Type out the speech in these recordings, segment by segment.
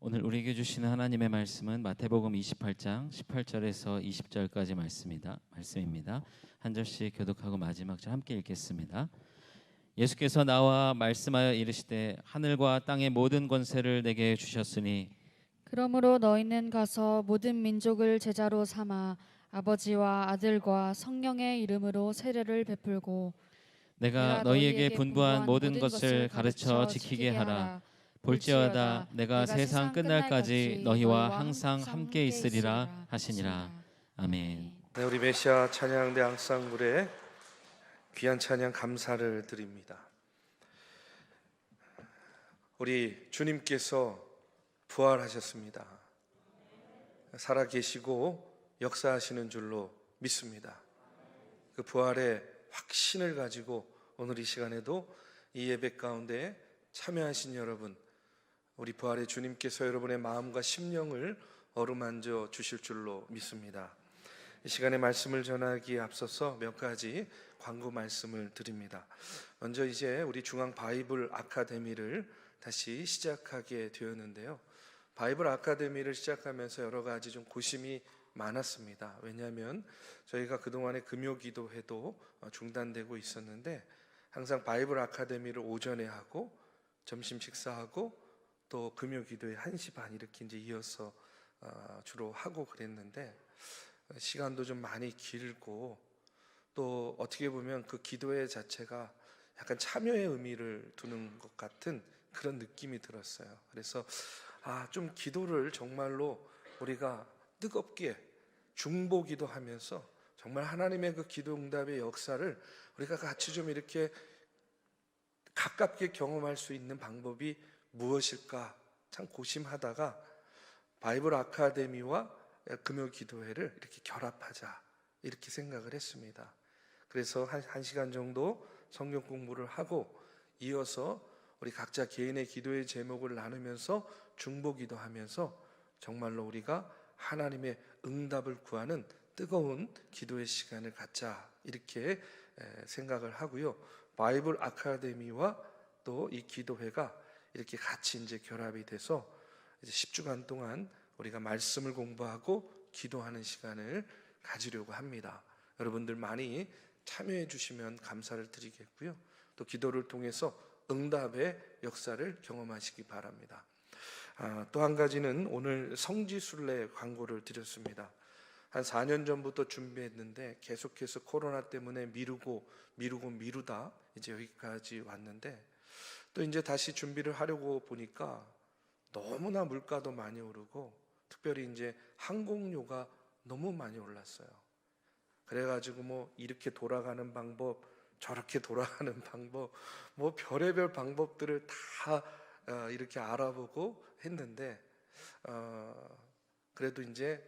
오늘 우리에게 주시는 하나님의 말씀은 마태복음 28장 18절에서 20절까지 말씀입니다. 한 절씩 교독하고 마지막 절 함께 읽겠습니다. 예수께서 나와 말씀하여 이르시되 하늘과 땅의 모든 권세를 내게 주셨으니 그러므로 너희는 가서 모든 민족을 제자로 삼아 아버지와 아들과 성령의 이름으로 세례를 베풀고 내가 내가 너희에게 너희에게 분부한 분부한 모든 것을 가르쳐 지키게 하라. 볼지어다 내가 세상 끝날까지 너희와 항상 함께 있으리라 하시니라. 아멘. 네, 우리 메시아 찬양대 앙상블에 귀한 찬양 감사를 드립니다. 우리 주님께서 부활하셨습니다. 살아계시고 역사하시는 줄로 믿습니다. 그 부활의 확신을 가지고 오늘 이 시간에도 이 예배 가운데 참여하신 여러분, 우리 부활의 주님께서 여러분의 마음과 심령을 어루만져 주실 줄로 믿습니다. 이 시간에 말씀을 전하기에 앞서서 몇 가지 광고 말씀을 드립니다. 먼저 이제 우리 중앙 바이블 아카데미를 다시 시작하게 되었는데요. 바이블 아카데미를 시작하면서 여러 가지 좀 고심이 많았습니다. 왜냐하면 저희가 그동안에 금요 기도회도 중단되고 있었는데 항상 바이블 아카데미를 오전에 하고 점심 식사하고 또 금요 기도회 1시 반 이렇게 이제 이어서 주로 하고 그랬는데 시간도 좀 많이 길고 또 어떻게 보면 그 기도회 자체가 약간 참여의 의미를 두는 것 같은 그런 느낌이 들었어요. 그래서 좀 기도를 정말로 우리가 뜨겁게 중보기도 하면서 정말 하나님의 그 기도 응답의 역사를 우리가 같이 좀 이렇게 가깝게 경험할 수 있는 방법이 무엇일까 참 고심하다가 바이블 아카데미와 금요 기도회를 이렇게 결합하자 이렇게 생각을 했습니다. 그래서 한 시간 정도 성경 공부를 하고 이어서 우리 각자 개인의 기도의 제목을 나누면서 중보기도 하면서 정말로 우리가 하나님의 응답을 구하는 뜨거운 기도의 시간을 갖자 이렇게 생각을 하고요. 바이블 아카데미와 또 이 기도회가 이렇게 같이 이제 결합이 돼서 이제 10주간 동안 우리가 말씀을 공부하고 기도하는 시간을 가지려고 합니다. 여러분들 많이 참여해 주시면 감사를 드리겠고요. 또 기도를 통해서 응답의 역사를 경험하시기 바랍니다. 또 한 가지는 오늘 성지순례 광고를 드렸습니다. 한 4년 전부터 준비했는데 계속해서 코로나 때문에 미루다 이제 여기까지 왔는데 또 이제 다시 준비를 하려고 보니까 너무나 물가도 많이 오르고 특별히 이제 항공료가 너무 많이 올랐어요. 그래가지고 뭐 이렇게 돌아가는 방법, 저렇게 돌아가는 방법, 뭐 별의별 방법들을 다 이렇게 알아보고 했는데 그래도 이제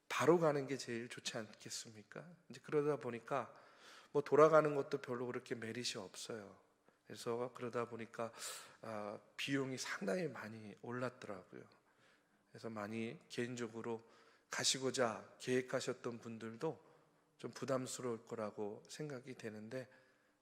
바로 가는 게 제일 좋지 않겠습니까? 이제 그러다 보니까 뭐 돌아가는 것도 별로 그렇게 메리트 없어요. 그래서 그러다 보니까 비용이 상당히 많이 올랐더라고요. 그래서 많이 개인적으로 가시고자 계획하셨던 분들도 좀 부담스러울 거라고 생각이 되는데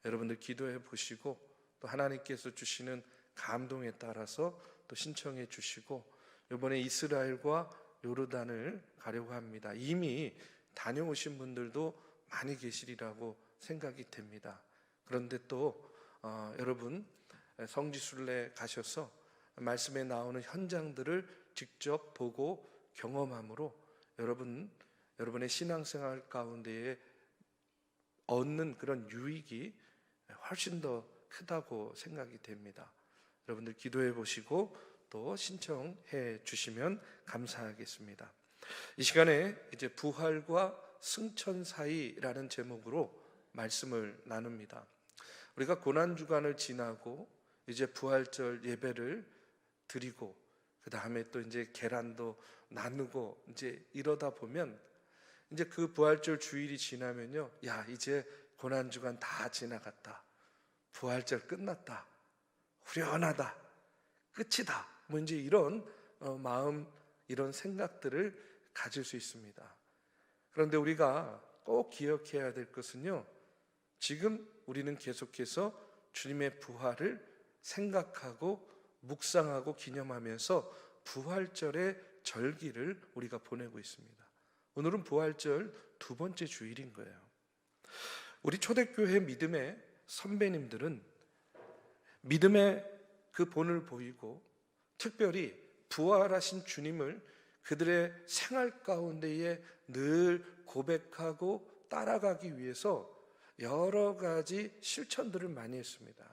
여러분들 기도해 보시고 또 하나님께서 주시는 감동에 따라서 또 신청해 주시고 이번에 이스라엘과 요르단을 가려고 합니다. 이미 다녀오신 분들도 많이 계시리라고 생각이 됩니다. 그런데 또 여러분 성지순례 가셔서 말씀에 나오는 현장들을 직접 보고 경험함으로 여러분의 신앙생활 가운데에 얻는 그런 유익이 훨씬 더 크다고 생각이 됩니다. 여러분들 기도해 보시고 또 신청해 주시면 감사하겠습니다. 이 시간에 이제 부활과 승천 사이라는 제목으로 말씀을 나눕니다. 우리가 고난주간을 지나고 이제 부활절 예배를 드리고 그 다음에 또 이제 계란도 나누고 이제 이러다 보면 이제 그 부활절 주일이 지나면요, 야 이제 고난주간 다 지나갔다, 부활절 끝났다, 후련하다, 끝이다, 뭐 이제 이런 마음, 이런 생각들을 가질 수 있습니다. 그런데 우리가 꼭 기억해야 될 것은요, 지금 우리는 계속해서 주님의 부활을 생각하고 묵상하고 기념하면서 부활절의 절기를 우리가 보내고 있습니다. 오늘은 부활절 두 번째 주일인 거예요. 우리 초대교회 믿음의 선배님들은 믿음의 그 본을 보이고 특별히 부활하신 주님을 그들의 생활 가운데에 늘 고백하고 따라가기 위해서 여러 가지 실천들을 많이 했습니다.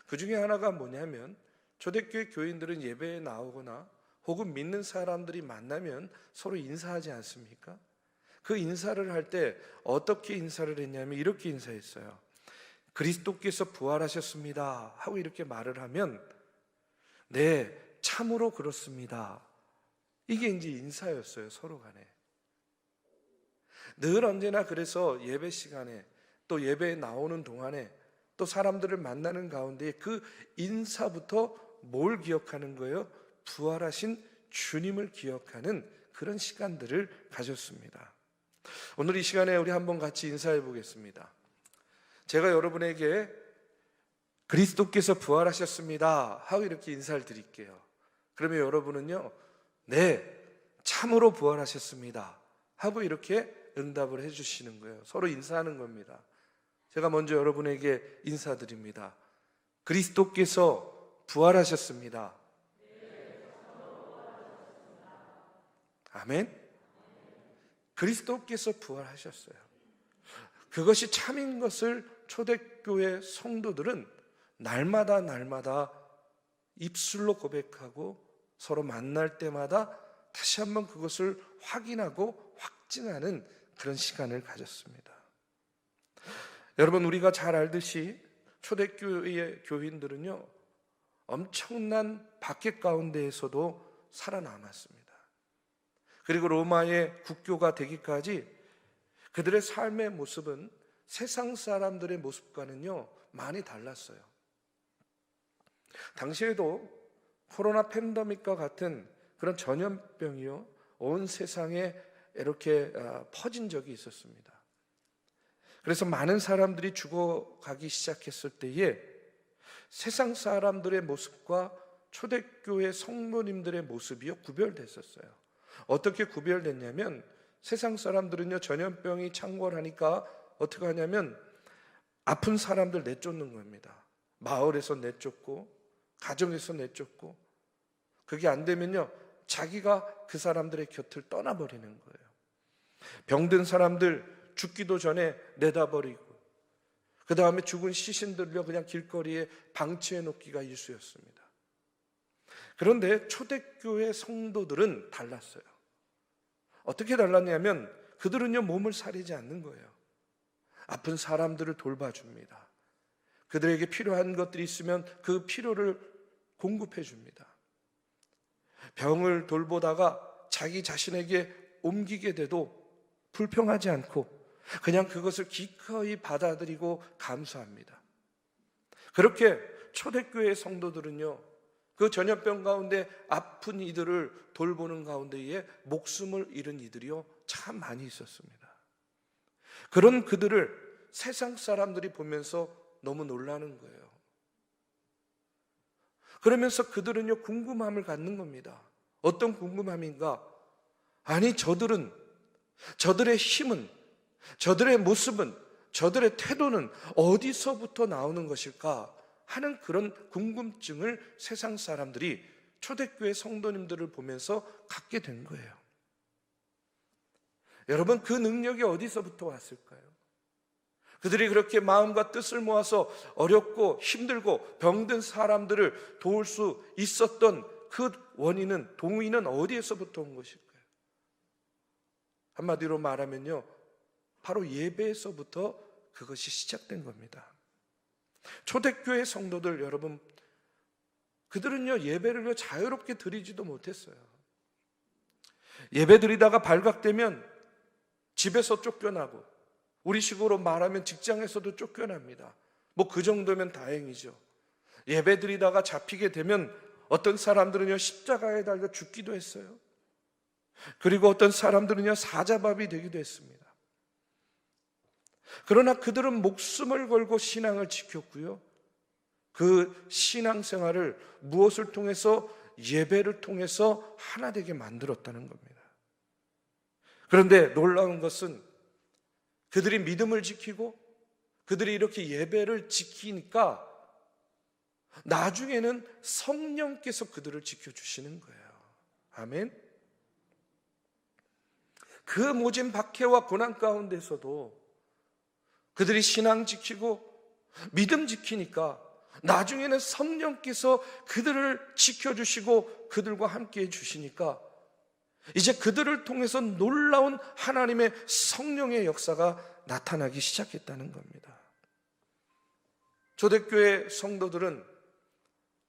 그 중에 하나가 뭐냐면 초대교회 교인들은 예배에 나오거나 혹은 믿는 사람들이 만나면 서로 인사하지 않습니까? 그 인사를 할 때 어떻게 인사를 했냐면 이렇게 인사했어요. 그리스도께서 부활하셨습니다 하고 이렇게 말을 하면 네, 참으로 그렇습니다. 이게 이제 인사였어요, 서로 간에. 늘 언제나 그래서 예배 시간에 또 예배에 나오는 동안에 또 사람들을 만나는 가운데 그 인사부터 뭘 기억하는 거예요? 부활하신 주님을 기억하는 그런 시간들을 가졌습니다. 오늘 이 시간에 우리 한번 같이 인사해 보겠습니다. 제가 여러분에게 그리스도께서 부활하셨습니다 하고 이렇게 인사를 드릴게요. 그러면 여러분은요, 네, 참으로 부활하셨습니다 하고 이렇게 응답을 해주시는 거예요. 서로 인사하는 겁니다. 제가 먼저 여러분에게 인사드립니다. 그리스도께서 부활하셨습니다. 아멘. 그리스도께서 부활하셨어요. 그것이 참인 것을 초대교회 성도들은 날마다 입술로 고백하고 서로 만날 때마다 다시 한번 그것을 확인하고 확증하는 그런 시간을 가졌습니다. 여러분, 우리가 잘 알듯이 초대교회의 교인들은요, 엄청난 박해 가운데에서도 살아남았습니다. 그리고 로마의 국교가 되기까지 그들의 삶의 모습은 세상 사람들의 모습과는요, 많이 달랐어요. 당시에도 코로나 팬데믹과 같은 그런 전염병이요, 온 세상에 이렇게 퍼진 적이 있었습니다. 그래서 많은 사람들이 죽어가기 시작했을 때에 세상 사람들의 모습과 초대교회 성도님들의 모습이요, 구별됐었어요. 어떻게 구별됐냐면 세상 사람들은요, 전염병이 창궐하니까 어떻게 하냐면 아픈 사람들 내쫓는 겁니다. 마을에서 내쫓고 가정에서 내쫓고, 그게 안 되면요, 자기가 그 사람들의 곁을 떠나버리는 거예요. 병든 사람들 죽기도 전에 내다버리고, 그 다음에 죽은 시신들요 그냥 길거리에 방치해 놓기가 일쑤였습니다. 그런데 초대교회 성도들은 달랐어요. 어떻게 달랐냐면 그들은요, 몸을 사리지 않는 거예요. 아픈 사람들을 돌봐줍니다. 그들에게 필요한 것들이 있으면 그 필요를 공급해 줍니다. 병을 돌보다가 자기 자신에게 옮기게 돼도 불평하지 않고 그냥 그것을 기꺼이 받아들이고 감사합니다. 그렇게 초대교회 성도들은요, 그 전염병 가운데 아픈 이들을 돌보는 가운데에 목숨을 잃은 이들이요, 참 많이 있었습니다. 그런 그들을 세상 사람들이 보면서 너무 놀라는 거예요. 그러면서 그들은요, 궁금함을 갖는 겁니다. 어떤 궁금함인가? 아니, 저들의 힘은, 저들의 모습은, 저들의 태도는 어디서부터 나오는 것일까 하는 그런 궁금증을 세상 사람들이 초대교회 성도님들을 보면서 갖게 된 거예요. 여러분, 그 능력이 어디서부터 왔을까요? 그들이 그렇게 마음과 뜻을 모아서 어렵고 힘들고 병든 사람들을 도울 수 있었던 그 원인은, 동의는 어디에서부터 온 것일까요? 한마디로 말하면요, 바로 예배에서부터 그것이 시작된 겁니다. 초대교회 성도들, 여러분, 그들은요, 예배를 자유롭게 드리지도 못했어요. 예배 드리다가 발각되면 집에서 쫓겨나고, 우리식으로 말하면 직장에서도 쫓겨납니다. 뭐 그 정도면 다행이죠. 예배 드리다가 잡히게 되면 어떤 사람들은요, 십자가에 달려 죽기도 했어요. 그리고 어떤 사람들은요, 사자밥이 되기도 했습니다. 그러나 그들은 목숨을 걸고 신앙을 지켰고요, 그 신앙생활을 무엇을 통해서? 예배를 통해서 하나 되게 만들었다는 겁니다. 그런데 놀라운 것은 그들이 믿음을 지키고 그들이 이렇게 예배를 지키니까 나중에는 성령께서 그들을 지켜주시는 거예요. 아멘. 그 모진 박해와 고난 가운데서도 그들이 신앙 지키고 믿음 지키니까 나중에는 성령께서 그들을 지켜주시고 그들과 함께 해주시니까 이제 그들을 통해서 놀라운 하나님의 성령의 역사가 나타나기 시작했다는 겁니다. 초대교회 성도들은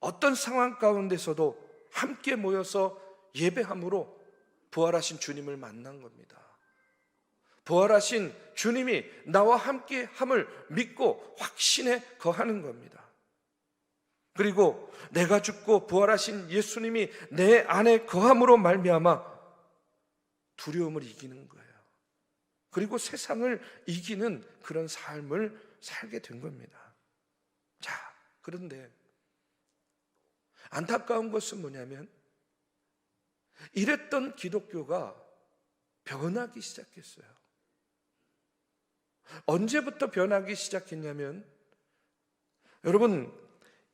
어떤 상황 가운데서도 함께 모여서 예배함으로 부활하신 주님을 만난 겁니다. 부활하신 주님이 나와 함께 함을 믿고 확신에 거하는 겁니다. 그리고 내가 죽고 부활하신 예수님이 내 안에 거함으로 말미암아 두려움을 이기는 거예요. 그리고 세상을 이기는 그런 삶을 살게 된 겁니다. 자, 그런데 안타까운 것은 뭐냐면 이랬던 기독교가 변하기 시작했어요. 언제부터 변하기 시작했냐면 여러분,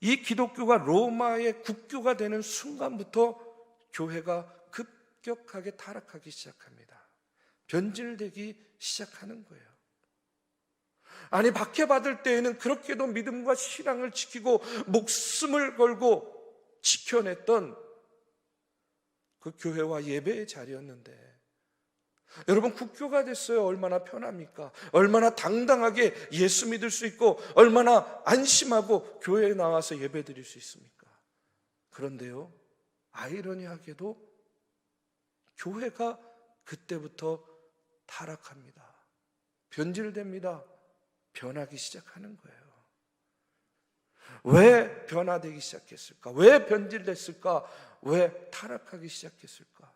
이 기독교가 로마의 국교가 되는 순간부터 교회가 급격하게 타락하기 시작합니다. 변질되기 시작하는 거예요. 아니, 박해받을 때에는 그렇게도 믿음과 신앙을 지키고 목숨을 걸고 지켜냈던 그 교회와 예배의 자리였는데 여러분, 국교가 됐어요. 얼마나 편합니까? 얼마나 당당하게 예수 믿을 수 있고 얼마나 안심하고 교회에 나와서 예배 드릴 수 있습니까? 그런데요, 아이러니하게도 교회가 그때부터 타락합니다. 변질됩니다. 변하기 시작하는 거예요. 왜 변화되기 시작했을까? 왜 변질됐을까? 왜 타락하기 시작했을까?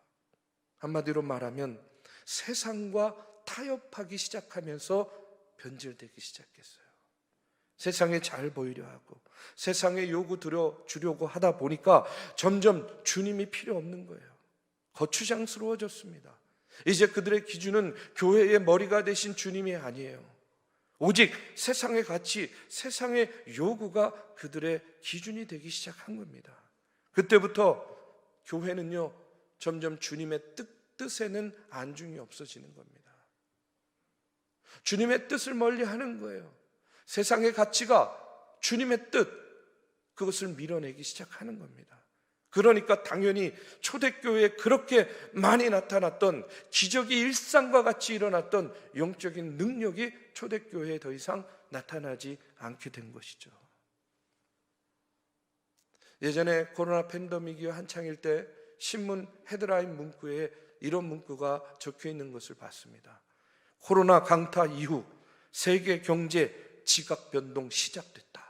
한마디로 말하면 세상과 타협하기 시작하면서 변질되기 시작했어요. 세상에 잘 보이려 하고 세상의 요구 들어주려고 하다 보니까 점점 주님이 필요 없는 거예요. 거추장스러워졌습니다. 이제 그들의 기준은 교회의 머리가 되신 주님이 아니에요. 오직 세상의 가치, 세상의 요구가 그들의 기준이 되기 시작한 겁니다. 그때부터 교회는요, 점점 주님의 뜻에는 안중이 없어지는 겁니다. 주님의 뜻을 멀리 하는 거예요. 세상의 가치가 주님의 뜻, 그것을 밀어내기 시작하는 겁니다. 그러니까 당연히 초대교회에 그렇게 많이 나타났던 기적이 일상과 같이 일어났던 영적인 능력이 초대교회에 더 이상 나타나지 않게 된 것이죠. 예전에 코로나 팬데믹이 한창일 때 신문 헤드라인 문구에 이런 문구가 적혀 있는 것을 봤습니다. 코로나 강타 이후 세계 경제 지각 변동 시작됐다.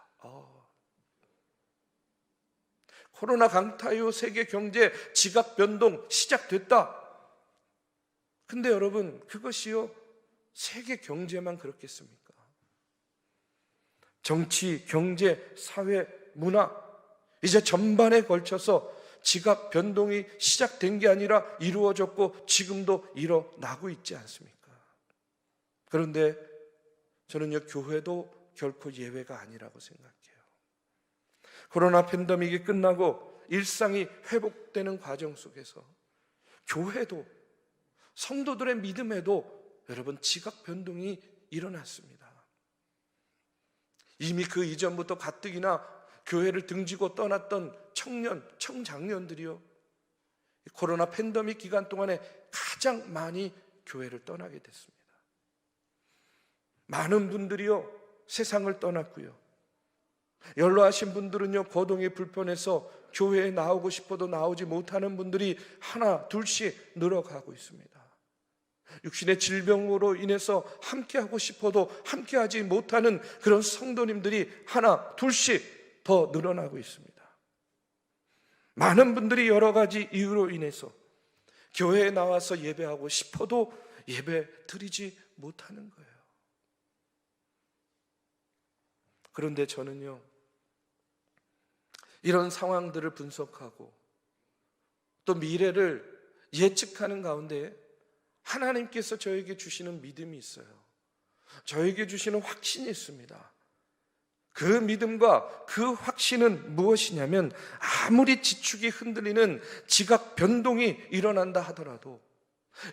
코로나 강타 이후 세계 경제 지각 변동 시작됐다. 근데 여러분, 그것이요, 세계 경제만 그렇겠습니까? 정치, 경제, 사회, 문화, 이제 전반에 걸쳐서 지각 변동이 시작된 게 아니라 이루어졌고 지금도 일어나고 있지 않습니까? 그런데 저는요, 교회도 결코 예외가 아니라고 생각해요. 코로나 팬데믹이 끝나고 일상이 회복되는 과정 속에서 교회도, 성도들의 믿음에도 여러분 지각 변동이 일어났습니다. 이미 그 이전부터 가뜩이나 교회를 등지고 떠났던 청년, 청장년들이요, 코로나 팬데믹 기간 동안에 가장 많이 교회를 떠나게 됐습니다. 많은 분들이요, 세상을 떠났고요. 연로하신 분들은요, 거동이 불편해서 교회에 나오고 싶어도 나오지 못하는 분들이 하나 둘씩 늘어가고 있습니다. 육신의 질병으로 인해서 함께하고 싶어도 함께하지 못하는 그런 성도님들이 하나 둘씩 더 늘어나고 있습니다. 많은 분들이 여러 가지 이유로 인해서 교회에 나와서 예배하고 싶어도 예배 드리지 못하는 거예요. 그런데 저는요, 이런 상황들을 분석하고 또 미래를 예측하는 가운데 하나님께서 저에게 주시는 믿음이 있어요. 저에게 주시는 확신이 있습니다. 그 믿음과 그 확신은 무엇이냐면, 아무리 지축이 흔들리는 지각 변동이 일어난다 하더라도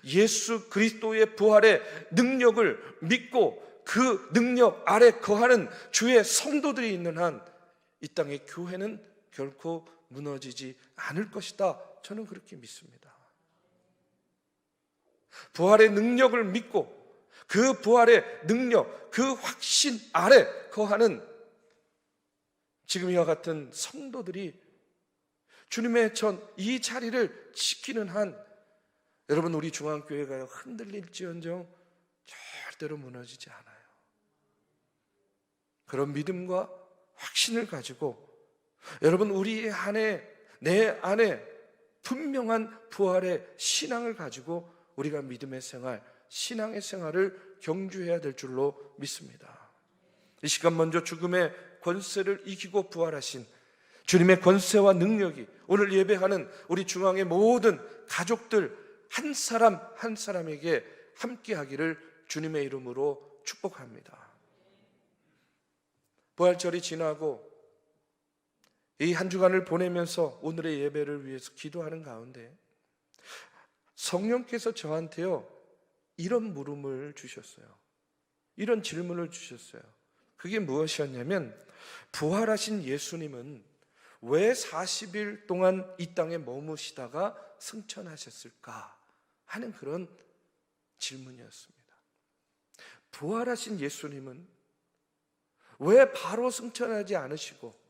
예수 그리스도의 부활의 능력을 믿고 그 능력 아래 거하는 주의 성도들이 있는 한 이 땅의 교회는 결코 무너지지 않을 것이다. 저는 그렇게 믿습니다. 부활의 능력을 믿고 그 부활의 능력, 그 확신 아래 거하는 지금 이와 같은 성도들이 주님의 전 이 자리를 지키는 한 여러분, 우리 중앙교회가 흔들릴지언정 절대로 무너지지 않아요. 그런 믿음과 확신을 가지고 여러분, 우리 안에, 내 안에 분명한 부활의 신앙을 가지고 우리가 믿음의 생활, 신앙의 생활을 경주해야 될 줄로 믿습니다. 이 시간 먼저 죽음의 권세를 이기고 부활하신 주님의 권세와 능력이 오늘 예배하는 우리 중앙의 모든 가족들 한 사람 한 사람에게 함께하기를 주님의 이름으로 축복합니다. 부활절이 지나고 이 한 주간을 보내면서 오늘의 예배를 위해서 기도하는 가운데 성령께서 저한테요 이런 물음을 주셨어요. 이런 질문을 주셨어요. 그게 무엇이었냐면, 부활하신 예수님은 왜 40일 동안 이 땅에 머무시다가 승천하셨을까 하는 그런 질문이었습니다. 부활하신 예수님은 왜 바로 승천하지 않으시고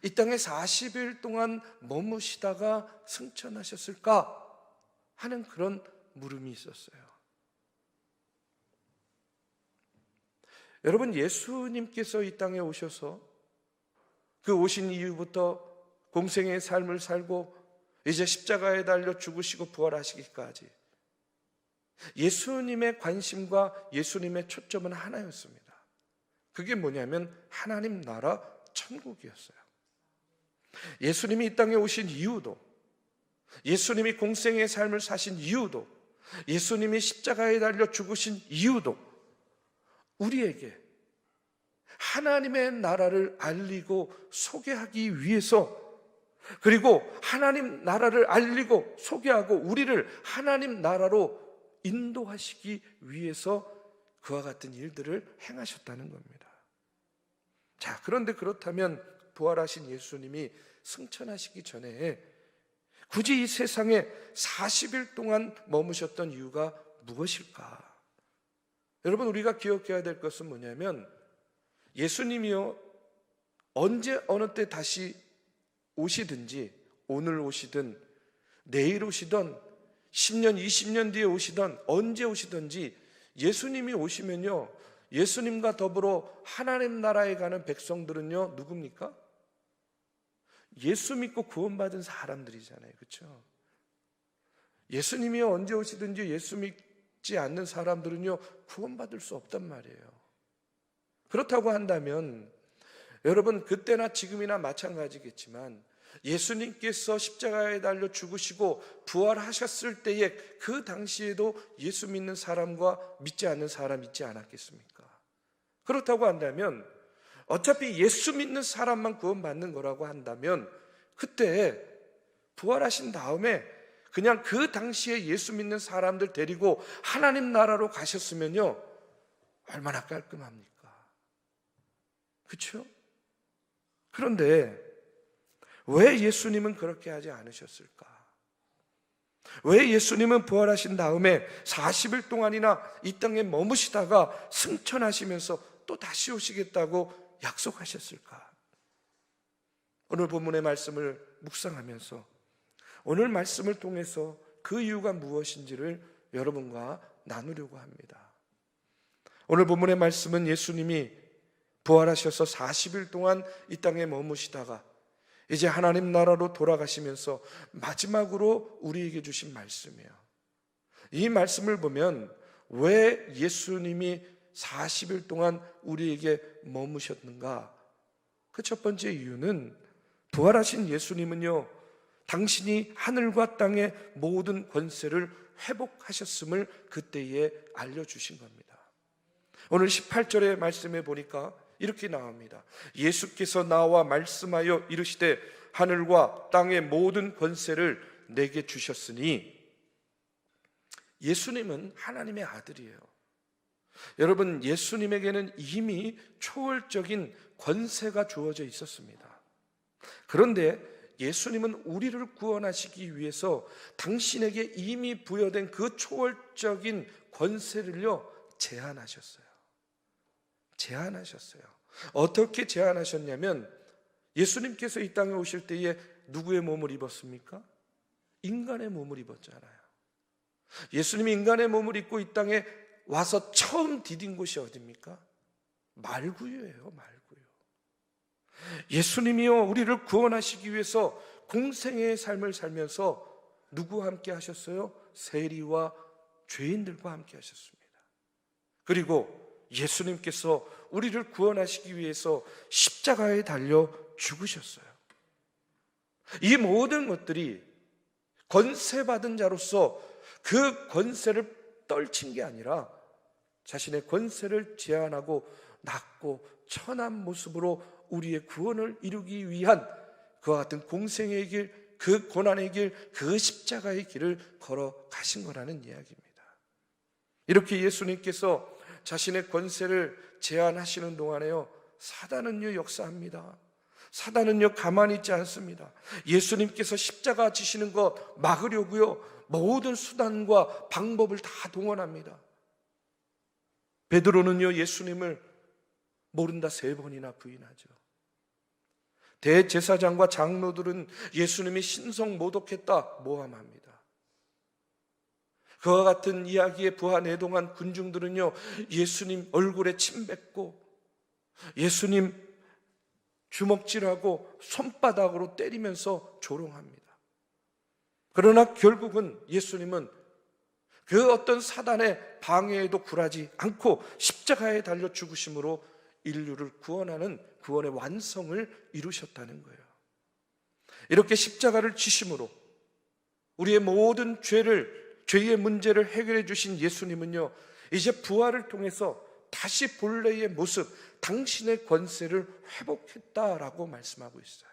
이 땅에 40일 동안 머무시다가 승천하셨을까 하는 그런 물음이 있었어요. 여러분, 예수님께서 이 땅에 오셔서 그 오신 이후부터 공생의 삶을 살고 이제 십자가에 달려 죽으시고 부활하시기까지 예수님의 관심과 예수님의 초점은 하나였습니다. 그게 뭐냐면 하나님 나라 천국이었어요. 예수님이 이 땅에 오신 이유도, 예수님이 공생의 삶을 사신 이유도, 예수님이 십자가에 달려 죽으신 이유도 우리에게 하나님의 나라를 알리고 소개하기 위해서, 그리고 하나님 나라를 알리고 소개하고 우리를 하나님 나라로 인도하시기 위해서 그와 같은 일들을 행하셨다는 겁니다. 자, 그런데 그렇다면 부활하신 예수님이 승천하시기 전에 굳이 이 세상에 40일 동안 머무셨던 이유가 무엇일까? 여러분, 우리가 기억해야 될 것은 뭐냐면, 예수님이요 언제 어느 때 다시 오시든지, 오늘 오시든 내일 오시든 10년 20년 뒤에 오시든 언제 오시든지 예수님이 오시면요, 예수님과 더불어 하나님 나라에 가는 백성들은요 누굽니까? 예수 믿고 구원받은 사람들이잖아요. 그렇죠? 예수님이 언제 오시든지 예수 믿지 않는 사람들은요 구원받을 수 없단 말이에요. 그렇다고 한다면 여러분, 그때나 지금이나 마찬가지겠지만 예수님께서 십자가에 달려 죽으시고 부활하셨을 때에 그 당시에도 예수 믿는 사람과 믿지 않는 사람 있지 않았겠습니까? 그렇다고 한다면 어차피 예수 믿는 사람만 구원받는 거라고 한다면 그때 부활하신 다음에 그냥 그 당시에 예수 믿는 사람들 데리고 하나님 나라로 가셨으면요 얼마나 깔끔합니까? 그렇죠? 그런데 왜 예수님은 그렇게 하지 않으셨을까? 왜 예수님은 부활하신 다음에 40일 동안이나 이 땅에 머무시다가 승천하시면서 또 다시 오시겠다고 약속하셨을까? 오늘 본문의 말씀을 묵상하면서 오늘 말씀을 통해서 그 이유가 무엇인지를 여러분과 나누려고 합니다. 오늘 본문의 말씀은 예수님이 부활하셔서 40일 동안 이 땅에 머무시다가 이제 하나님 나라로 돌아가시면서 마지막으로 우리에게 주신 말씀이에요. 이 말씀을 보면 왜 예수님이 40일 동안 우리에게 머무셨는가? 그 첫 번째 이유는 부활하신 예수님은요, 당신이 하늘과 땅의 모든 권세를 회복하셨음을 그때에 알려주신 겁니다. 오늘 18절의 말씀에 보니까 이렇게 나옵니다. 예수께서 나와 말씀하여 이르시되 하늘과 땅의 모든 권세를 내게 주셨으니, 예수님은 하나님의 아들이에요. 여러분, 예수님에게는 이미 초월적인 권세가 주어져 있었습니다. 그런데 예수님은 우리를 구원하시기 위해서 당신에게 이미 부여된 그 초월적인 권세를요, 제한하셨어요. 어떻게 제한하셨냐면, 예수님께서 이 땅에 오실 때에 누구의 몸을 입었습니까? 인간의 몸을 입었잖아요. 예수님이 인간의 몸을 입고 이 땅에 와서 처음 디딘 곳이 어디입니까? 말구유예요. 말구유. 예수님이요, 우리를 구원하시기 위해서 공생애의 삶을 살면서 누구와 함께 하셨어요? 세리와 죄인들과 함께 하셨습니다. 그리고 예수님께서 우리를 구원하시기 위해서 십자가에 달려 죽으셨어요. 이 모든 것들이 권세받은 자로서 그 권세를 떨친 게 아니라 자신의 권세를 제한하고 낮고 천한 모습으로 우리의 구원을 이루기 위한 그와 같은 공생의 길, 그 고난의 길, 그 십자가의 길을 걸어가신 거라는 이야기입니다. 이렇게 예수님께서 자신의 권세를 제한하시는 동안에요, 사단은요 역사합니다. 사단은요 가만히 있지 않습니다. 예수님께서 십자가 지시는 거 막으려고요 모든 수단과 방법을 다 동원합니다. 베드로는요 예수님을 모른다 3번이나 부인하죠. 대제사장과 장로들은 예수님이 신성 모독했다 모함합니다. 그와 같은 이야기에 부하내동한 군중들은요 예수님 얼굴에 침 뱉고 예수님 주먹질하고 손바닥으로 때리면서 조롱합니다. 그러나 결국은 예수님은 그 어떤 사단의 방해에도 굴하지 않고 십자가에 달려 죽으심으로 인류를 구원하는 구원의 완성을 이루셨다는 거예요. 이렇게 십자가를 지심으로 우리의 모든 죄의 문제를 해결해 주신 예수님은요 이제 부활을 통해서 다시 본래의 모습, 당신의 권세를 회복했다라고 말씀하고 있어요.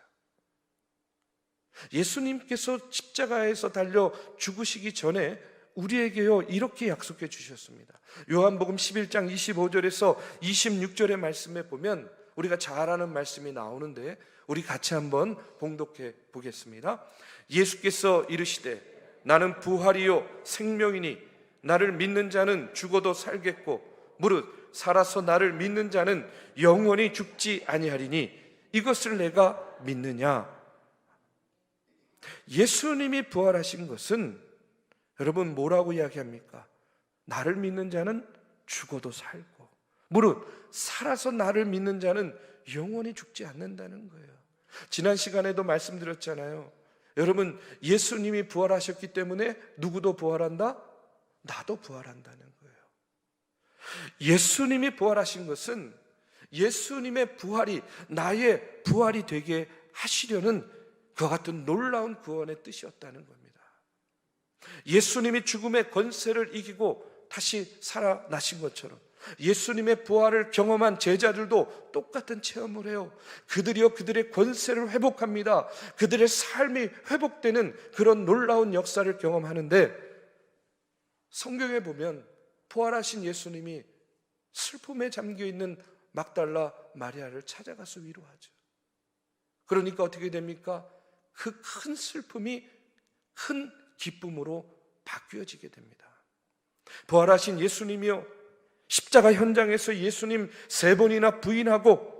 예수님께서 십자가에서 달려 죽으시기 전에 우리에게요 이렇게 약속해 주셨습니다. 요한복음 11장 25절에서 26절의 말씀에 보면 우리가 잘 아는 말씀이 나오는데 우리 같이 한번 봉독해 보겠습니다. 예수께서 이르시되 나는 부활이요 생명이니 나를 믿는 자는 죽어도 살겠고 무릇 살아서 나를 믿는 자는 영원히 죽지 아니하리니 이것을 내가 믿느냐. 예수님이 부활하신 것은 여러분 뭐라고 이야기합니까? 나를 믿는 자는 죽어도 살고 무릇 살아서 나를 믿는 자는 영원히 죽지 않는다는 거예요. 지난 시간에도 말씀드렸잖아요. 여러분 예수님이 부활하셨기 때문에 누구도 부활한다? 나도 부활한다는 거예요. 예수님이 부활하신 것은 예수님의 부활이 나의 부활이 되게 하시려는 그와 같은 놀라운 구원의 뜻이었다는 겁니다. 예수님이 죽음의 권세를 이기고 다시 살아나신 것처럼 예수님의 부활을 경험한 제자들도 똑같은 체험을 해요. 그들이요 그들의 권세를 회복합니다. 그들의 삶이 회복되는 그런 놀라운 역사를 경험하는데 성경에 보면 부활하신 예수님이 슬픔에 잠겨있는 막달라 마리아를 찾아가서 위로하죠. 그러니까 어떻게 됩니까? 그 큰 슬픔이 큰 기쁨으로 바뀌어지게 됩니다. 부활하신 예수님이요 십자가 현장에서 예수님 3번이나 부인하고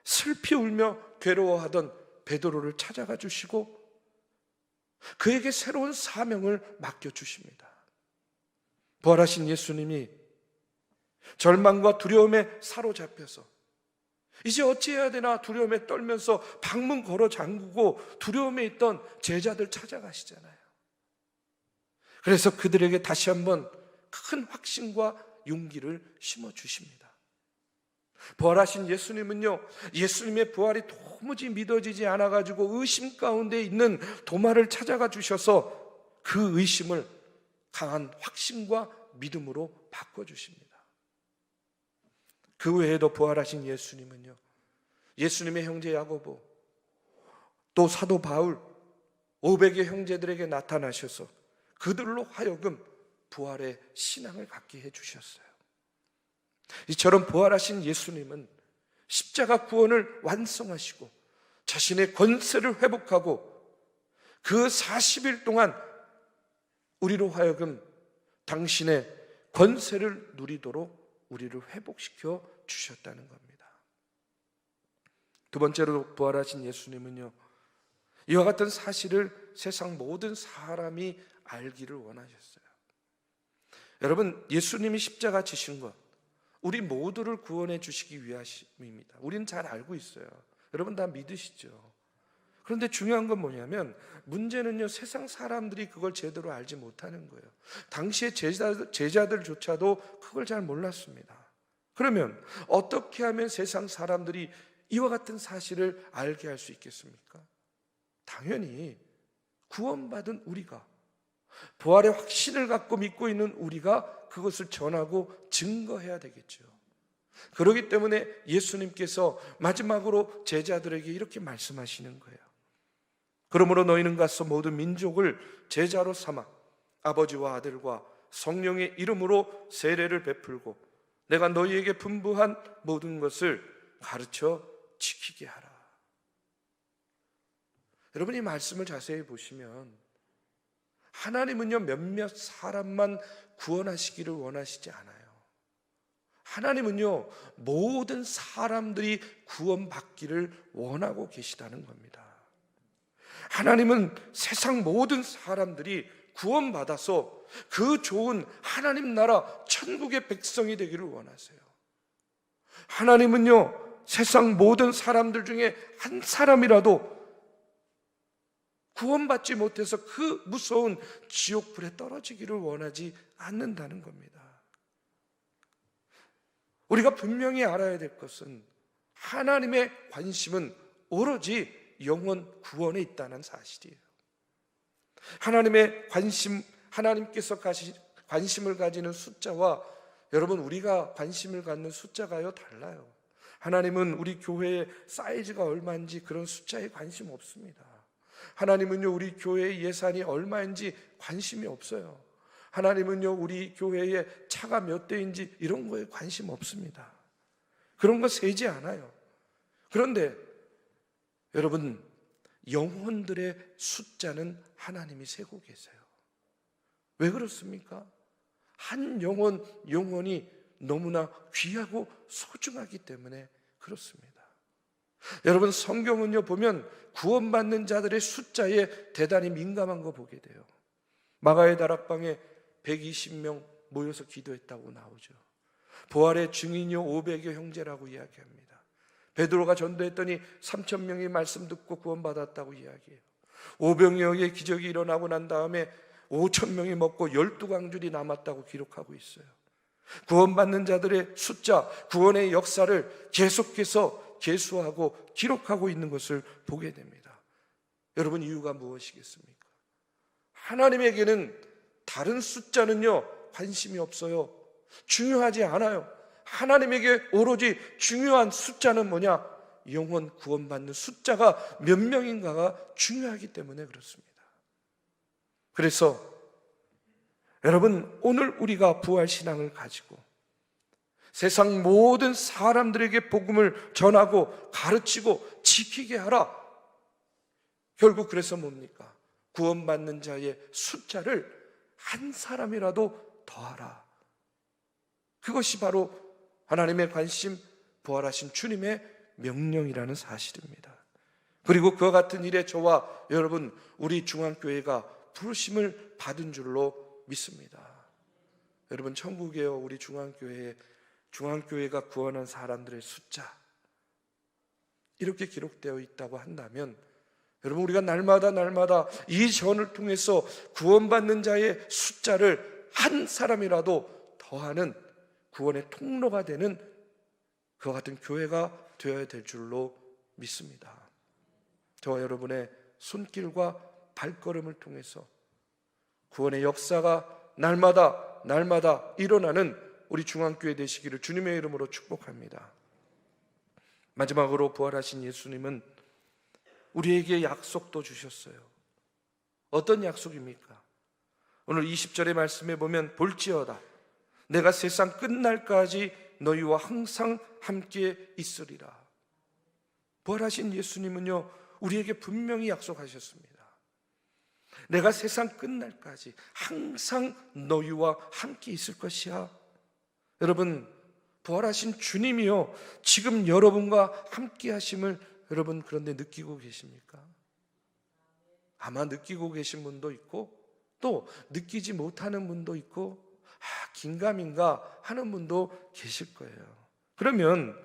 슬피 울며 괴로워하던 베드로를 찾아가 주시고 그에게 새로운 사명을 맡겨주십니다. 부활하신 예수님이 절망과 두려움에 사로잡혀서 이제 어찌해야 되나 두려움에 떨면서 방문 걸어 잠그고 두려움에 있던 제자들 찾아가시잖아요. 그래서 그들에게 다시 한번 큰 확신과 용기를 심어주십니다. 부활하신 예수님은요, 예수님의 부활이 도무지 믿어지지 않아가지고 의심 가운데 있는 도마를 찾아가 주셔서 그 의심을 강한 확신과 믿음으로 바꿔주십니다. 그 외에도 부활하신 예수님은요, 예수님의 형제 야고보, 또 사도 바울, 500의 형제들에게 나타나셔서 그들로 하여금 부활의 신앙을 갖게 해주셨어요. 이처럼 부활하신 예수님은 십자가 구원을 완성하시고 자신의 권세를 회복하고 그 40일 동안 우리로 하여금 당신의 권세를 누리도록 우리를 회복시켜 주셨다는 겁니다. 두 번째로 부활하신 예수님은요, 이와 같은 사실을 세상 모든 사람이 알기를 원하셨어요. 여러분, 예수님이 십자가 지신 것, 우리 모두를 구원해 주시기 위함입니다. 우리는 잘 알고 있어요. 여러분 다 믿으시죠? 그런데 중요한 건 뭐냐면, 문제는요, 세상 사람들이 그걸 제대로 알지 못하는 거예요. 당시의 제자들조차도 그걸 잘 몰랐습니다. 그러면 어떻게 하면 세상 사람들이 이와 같은 사실을 알게 할 수 있겠습니까? 당연히 구원받은 우리가, 부활의 확신을 갖고 믿고 있는 우리가 그것을 전하고 증거해야 되겠죠. 그렇기 때문에 예수님께서 마지막으로 제자들에게 이렇게 말씀하시는 거예요. 그러므로 너희는 가서 모든 민족을 제자로 삼아 아버지와 아들과 성령의 이름으로 세례를 베풀고 내가 너희에게 분부한 모든 것을 가르쳐 지키게 하라. 여러분, 이 말씀을 자세히 보시면 하나님은요, 몇몇 사람만 구원하시기를 원하시지 않아요. 하나님은요, 모든 사람들이 구원받기를 원하고 계시다는 겁니다. 하나님은 세상 모든 사람들이 구원받아서 그 좋은 하나님 나라 천국의 백성이 되기를 원하세요. 하나님은요, 세상 모든 사람들 중에 한 사람이라도 구원받지 못해서 그 무서운 지옥불에 떨어지기를 원하지 않는다는 겁니다. 우리가 분명히 알아야 될 것은 하나님의 관심은 오로지 영혼 구원에 있다는 사실이에요. 하나님의 관심, 하나님께서 관심을 가지는 숫자와 여러분 우리가 관심을 갖는 숫자가요 달라요. 하나님은 우리 교회의 사이즈가 얼마인지 그런 숫자에 관심 없습니다. 하나님은요, 우리 교회의 예산이 얼마인지 관심이 없어요. 하나님은요, 우리 교회의 차가 몇 대인지 이런 거에 관심 없습니다. 그런 거 세지 않아요. 그런데 여러분, 영혼들의 숫자는 하나님이 세고 계세요. 왜 그렇습니까? 한 영혼이 너무나 귀하고 소중하기 때문에 그렇습니다. 여러분, 성경은요 보면 구원받는 자들의 숫자에 대단히 민감한 거 보게 돼요. 마가의 다락방에 120명 모여서 기도했다고 나오죠. 부활의 증인이요 500여 형제라고 이야기합니다. 베드로가 전도했더니 3,000명이 말씀 듣고 구원받았다고 이야기해요. 오병이어의 기적이 일어나고 난 다음에 5,000명이 먹고 12광줄이 남았다고 기록하고 있어요. 구원받는 자들의 숫자, 구원의 역사를 계속해서 계수하고 기록하고 있는 것을 보게 됩니다. 여러분, 이유가 무엇이겠습니까? 하나님에게는 다른 숫자는요 관심이 없어요. 중요하지 않아요. 하나님에게 오로지 중요한 숫자는 뭐냐? 영혼 구원받는 숫자가 몇 명인가가 중요하기 때문에 그렇습니다. 그래서 여러분, 오늘 우리가 부활신앙을 가지고 세상 모든 사람들에게 복음을 전하고 가르치고 지키게 하라. 결국 그래서 뭡니까? 구원받는 자의 숫자를 한 사람이라도 더하라. 그것이 바로 하나님의 관심, 부활하신 주님의 명령이라는 사실입니다. 그리고 그와 같은 일에 저와 여러분, 우리 중앙교회가 부르심을 받은 줄로 믿습니다. 여러분, 천국에요 우리 중앙교회가 구원한 사람들의 숫자 이렇게 기록되어 있다고 한다면, 여러분, 우리가 날마다 이 전을 통해서 구원받는 자의 숫자를 한 사람이라도 더하는 구원의 통로가 되는 그와 같은 교회가 되어야 될 줄로 믿습니다. 저와 여러분의 손길과 발걸음을 통해서 구원의 역사가 날마다 일어나는 우리 중앙교회 되시기를 주님의 이름으로 축복합니다. 마지막으로 부활하신 예수님은 우리에게 약속도 주셨어요. 어떤 약속입니까? 오늘 20절의 말씀에 보면 볼지어다 내가 세상 끝날까지 너희와 항상 함께 있으리라. 부활하신 예수님은요, 우리에게 분명히 약속하셨습니다. 내가 세상 끝날까지 항상 너희와 함께 있을 것이야. 여러분, 부활하신 주님이요, 지금 여러분과 함께 하심을 여러분 그런데 느끼고 계십니까? 아마 느끼고 계신 분도 있고 또 느끼지 못하는 분도 있고 긴가민가 하는 분도 계실 거예요. 그러면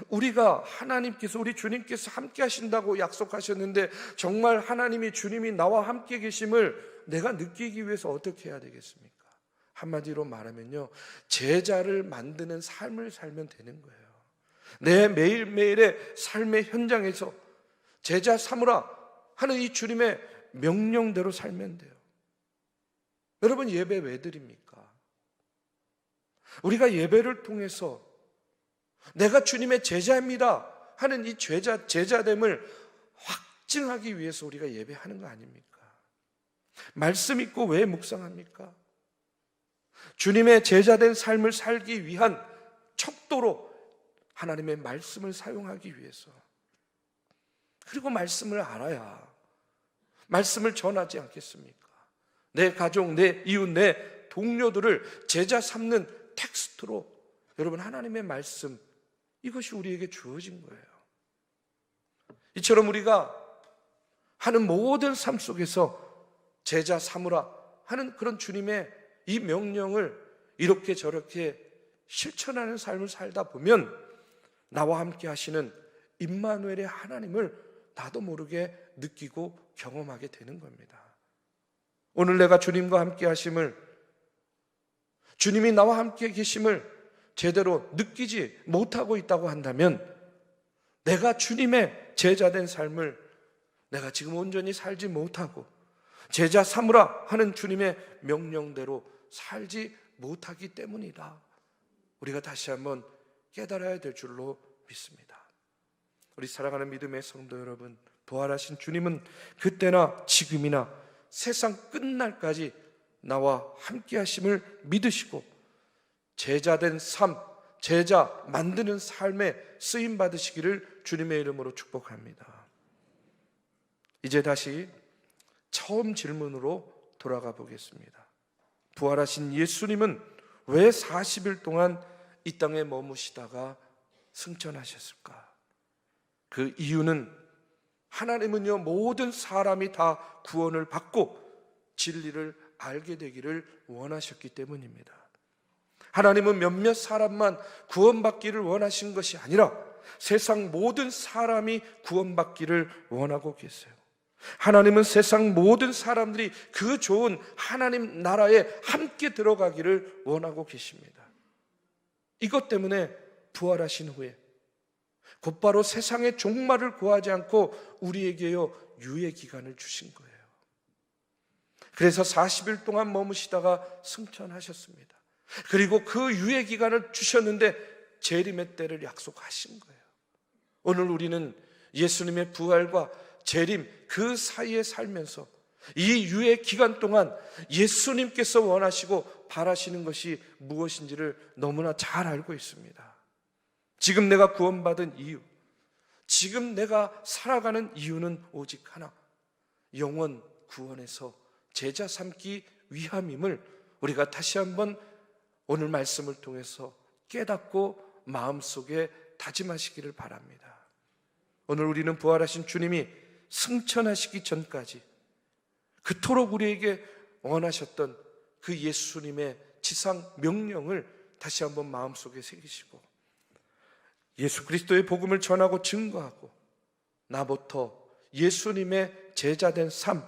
우리가 하나님께서, 우리 주님께서 함께 하신다고 약속하셨는데 정말 하나님이, 주님이 나와 함께 계심을 내가 느끼기 위해서 어떻게 해야 되겠습니까? 한마디로 말하면요, 제자를 만드는 삶을 살면 되는 거예요. 내 매일매일의 삶의 현장에서 제자 삼으라 하는 이 주님의 명령대로 살면 돼요. 여러분, 예배 왜 드립니까? 우리가 예배를 통해서 내가 주님의 제자입니다 하는 이 제자됨을 확증하기 위해서 우리가 예배하는 거 아닙니까? 말씀 있고 왜 묵상합니까? 주님의 제자된 삶을 살기 위한 척도로 하나님의 말씀을 사용하기 위해서, 그리고 말씀을 알아야 말씀을 전하지 않겠습니까? 내 가족, 내 이웃, 내 동료들을 제자 삼는 텍스트로 여러분 하나님의 말씀, 이것이 우리에게 주어진 거예요. 이처럼 우리가 하는 모든 삶 속에서 제자 삼으라 하는 그런 주님의 이 명령을 이렇게 저렇게 실천하는 삶을 살다 보면 나와 함께 하시는 임마누엘의 하나님을 나도 모르게 느끼고 경험하게 되는 겁니다. 오늘 내가 주님과 함께 하심을, 주님이 나와 함께 계심을 제대로 느끼지 못하고 있다고 한다면 내가 주님의 제자된 삶을 내가 지금 온전히 살지 못하고 제자 삼으라 하는 주님의 명령대로 살지 못하기 때문이다. 우리가 다시 한번 깨달아야 될 줄로 믿습니다. 우리 사랑하는 믿음의 성도 여러분, 부활하신 주님은 그때나 지금이나 세상 끝날까지 나와 함께 하심을 믿으시고 제자된 삶, 제자 만드는 삶에 쓰임 받으시기를 주님의 이름으로 축복합니다. 이제 다시 처음 질문으로 돌아가 보겠습니다. 부활하신 예수님은 왜 40일 동안 이 땅에 머무시다가 승천하셨을까? 그 이유는 하나님은요, 모든 사람이 다 구원을 받고 진리를 알게 되기를 원하셨기 때문입니다. 하나님은 몇몇 사람만 구원받기를 원하신 것이 아니라 세상 모든 사람이 구원받기를 원하고 계세요. 하나님은 세상 모든 사람들이 그 좋은 하나님 나라에 함께 들어가기를 원하고 계십니다. 이것 때문에 부활하신 후에 곧바로 세상의 종말을 구하지 않고 우리에게요 유예 기간을 주신 거예요. 그래서 40일 동안 머무시다가 승천하셨습니다. 그리고 그 유예 기간을 주셨는데 재림의 때를 약속하신 거예요. 오늘 우리는 예수님의 부활과 재림 그 사이에 살면서 이 유예 기간 동안 예수님께서 원하시고 바라시는 것이 무엇인지를 너무나 잘 알고 있습니다. 지금 내가 구원받은 이유, 지금 내가 살아가는 이유는 오직 하나, 영원 구원에서 제자 삼기 위함임을 우리가 다시 한번 오늘 말씀을 통해서 깨닫고 마음속에 다짐하시기를 바랍니다. 오늘 우리는 부활하신 주님이 승천하시기 전까지 그토록 우리에게 원하셨던 그 예수님의 지상 명령을 다시 한번 마음속에 새기시고 예수 그리스도의 복음을 전하고 증거하고 나부터 예수님의 제자된 삶,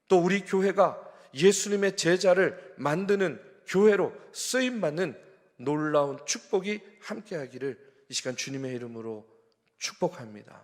또 우리 교회가 예수님의 제자를 만드는 교회로 쓰임받는 놀라운 축복이 함께하기를 이 시간 주님의 이름으로 축복합니다.